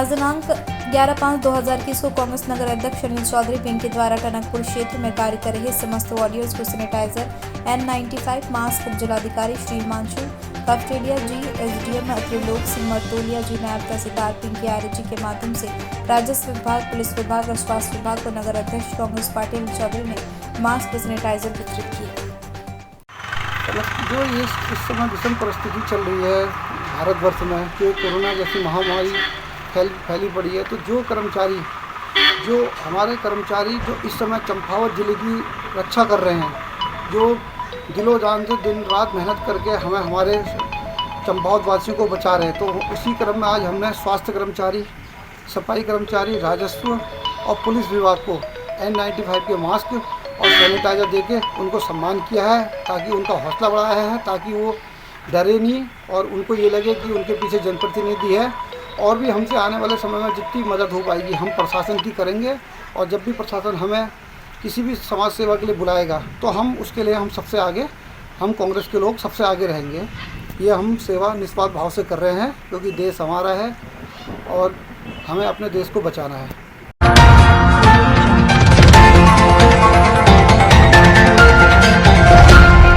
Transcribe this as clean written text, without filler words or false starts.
आज दिनांक 11/5/2021 को कांग्रेस नगर अध्यक्ष अनिल चौधरी पिंकी द्वारा टनकपुर क्षेत्र में कार्य कर रहे समस्त वॉरियर्स को सैनिटाइजर N95 मास्क जिलाधिकारी श्री हिमांशु कफ्टेलिया जी, SDM त्रिलोक सिंह मरतोलिया जी, नायब तहसीलदार पिंकी आर्य जी के माध्यम से राजस्व विभाग, पुलिस विभाग और स्वास्थ्य विभाग को नगर अध्यक्ष कांग्रेस पार्टी अनिल चौधरी ने मास्क सैनिटाइजर वितरित किए। जो इस समय विषम परिस्थिति चल रही है भारतवर्ष में, जो कोरोना जैसी महामारी फैली पड़ी है, तो जो हमारे कर्मचारी जो इस समय चंपावत जिले की रक्षा कर रहे हैं, जो दिलो जान से दिन रात मेहनत करके हमारे चंपावत वासियों को बचा रहे हैं, तो उसी क्रम में आज हमने स्वास्थ्य कर्मचारी, सफाई कर्मचारी, राजस्व और पुलिस विभाग को N95 के मास्क और सैनिटाइज़र देके उनको सम्मान किया है, ताकि उनका हौसला बढ़ाया है, ताकि वो डरे नहीं और उनको ये लगे कि उनके पीछे जनप्रतिनिधि है। और भी हमसे आने वाले समय में जितनी मदद हो पाएगी हम प्रशासन की करेंगे, और जब भी प्रशासन हमें किसी भी समाज सेवा के लिए बुलाएगा तो हम उसके लिए सबसे आगे, हम कांग्रेस के लोग सबसे आगे रहेंगे। ये हम सेवा निस्वार्थ भाव से कर रहे हैं, क्योंकि देश हमारा है और हमें अपने देश को बचाना है।